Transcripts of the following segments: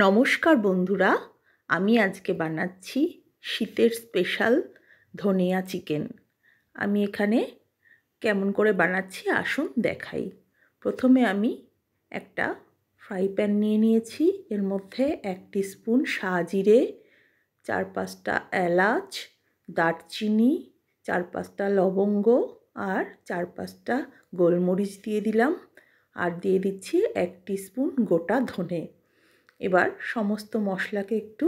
নমস্কার বন্ধুরা, আমি আজকে বানাচ্ছি শীতের স্পেশাল ধনিয়া চিকেন। আমি এখানে কেমন করে বানাচ্ছি আসুন দেখাই। প্রথমে আমি একটা ফ্রাই প্যান নিয়ে নিয়েছি। এর মধ্যে 1 টিস্পুন সাজিরে, 4-5টা এলাচ, দারচিনি, 4-5টা লবঙ্গ আর 4-5টা গোলমরিচ দিয়ে দিলাম। আর দিয়ে দিচ্ছি 1 টিস্পুন গোটা ধনে। এবার সমস্ত মশলাকে একটু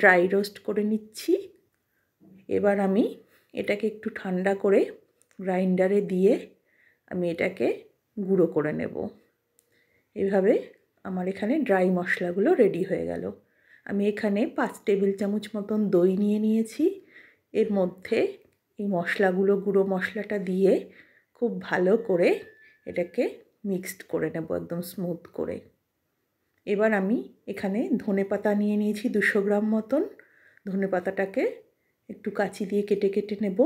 ড্রাই রোস্ট করে নিচ্ছি। এবার আমি এটাকে একটু ঠান্ডা করে গ্রাইন্ডারে দিয়ে আমি এটাকে গুঁড়ো করে নেব। এভাবে আমার এখানে ড্রাই মশলাগুলো রেডি হয়ে গেল। আমি এখানে 5 টেবিল চামচ মতন দই নিয়ে নিয়েছি। এর মধ্যে এই মশলাগুলো, গুঁড়ো মশলাটা দিয়ে খুব ভালো করে এটাকে মিক্সড করে নেব একদম স্মুথ করে। এবার আমি এখানে ধনেপাতা নিয়ে নিয়েছি 200 গ্রাম মতন। ধনেপাতাটাকে একটু কাঁচি দিয়ে কেটে কেটে নেব।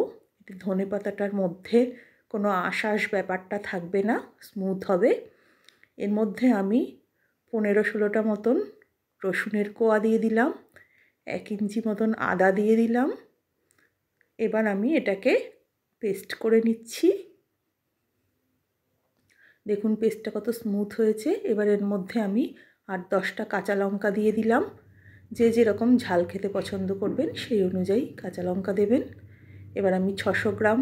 ধনেপাতাটার মধ্যে কোনো আঁশ ব্যাপারটা থাকবে না, স্মুথ হবে। এর মধ্যে আমি 15-16টা মতন রসুনের কোয়া দিয়ে দিলাম, 1 ইঞ্চি মতন আদা দিয়ে দিলাম। এবার আমি এটাকে পেস্ট করে নিচ্ছি। দেখুন পেস্টটা কত স্মুথ হয়েছে। এবার এর মধ্যে আমি 8-10টা কাঁচা লঙ্কা দিয়ে দিলাম। যে যেরকম ঝাল খেতে পছন্দ করবেন সেই অনুযায়ী কাঁচা লঙ্কা দেবেন। এবার আমি 600 গ্রাম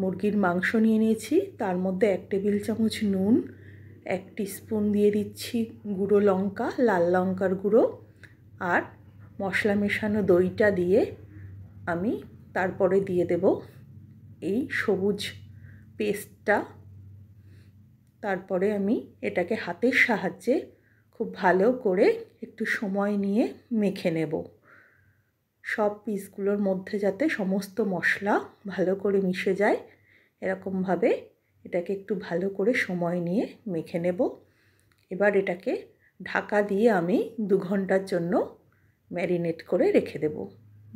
মুরগির মাংস নিয়ে নিয়েছি। তার মধ্যে 1 টেবিল চামচ নুন, 1 টিস্পুন দিয়ে দিচ্ছি গুঁড়ো লঙ্কা, লাল লঙ্কার গুঁড়ো, আর মশলা মেশানো দইটা দিয়ে আমি তারপরে দিয়ে দেব এই সবুজ পেস্টটা। তারপরে আমি এটাকে হাতের সাহায্যে খুব ভালো করে একটু সময় নিয়ে মেখে নেব। সব পিসগুলোর মধ্যে যাতে সমস্ত মশলা ভালো করে মিশে যায়, এরকমভাবে এটাকে একটু ভালো করে সময় নিয়ে মেখে নেব। এবার এটাকে ঢাকা দিয়ে আমি 2 ঘন্টার জন্য ম্যারিনেট করে রেখে দেব।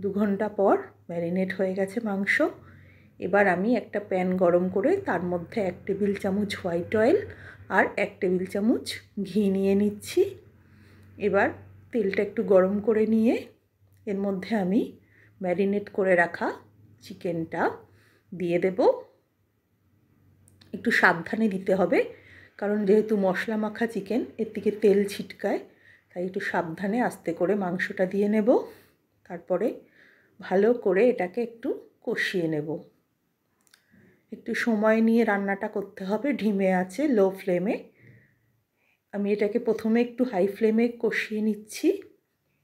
2 ঘন্টা পর ম্যারিনেট হয়ে গেছে মাংস। এবার আমি একটা প্যান গরম করে তার মধ্যে 1 টেবিল চামচ হোয়াইট অয়েল আর 1 টেবিল চামচ ঘি নিয়ে নিচ্ছি। এবার তেলটা একটু গরম করে নিয়ে এর মধ্যে আমি ম্যারিনেট করে রাখা চিকেনটা দিয়ে দেব। একটু সাবধানে দিতে হবে, কারণ যেহেতু মশলা মাখা চিকেন, এর থেকে তেল ছিটকায়, তাই একটু সাবধানে আস্তে করে মাংসটা দিয়ে নেব। তারপরে ভালো করে এটাকে একটু কষিয়ে নেব। একটু সময় নিয়ে রান্নাটা করতে হবে, ধিমে আঁচে, লো ফ্লেমে। আমি এটাকে প্রথমে একটু হাই ফ্লেমে কষিয়ে নিচ্ছি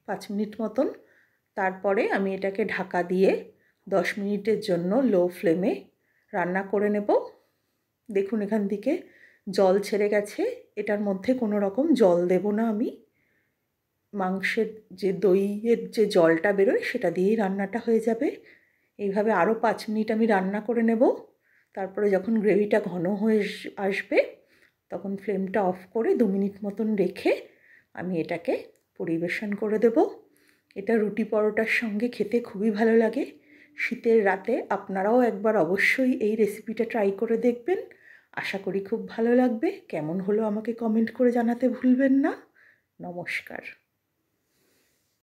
5 মিনিট মতন। তারপরে আমি এটাকে ঢাকা দিয়ে 10 মিনিটের জন্য লো ফ্লেমে রান্না করে নেব। দেখুন এখান থেকে জল ছেড়ে গেছে। এটার মধ্যে কোনো রকম জল দেব না আমি। মাংসের যে দইয়ের যে জলটা বেরোয় সেটা দিয়েই রান্নাটা হয়ে যাবে। এইভাবে আরও 5 মিনিট আমি রান্না করে নেব। তারপরে যখন গ্রেভিটা ঘন হয়ে আসবে তখন ফ্লেমটা অফ করে 2 মিনিট মতন রেখে আমি এটাকে পরিবেশন করে দেব। এটা রুটি পরোটার সঙ্গে খেতে খুবই ভালো লাগে। শীতের রাতে আপনারাও একবার অবশ্যই এই রেসিপিটা ট্রাই করে দেখবেন। আশা করি খুব ভালো লাগবে। কেমন হলো আমাকে কমেন্ট করে জানাতে ভুলবেন না। নমস্কার।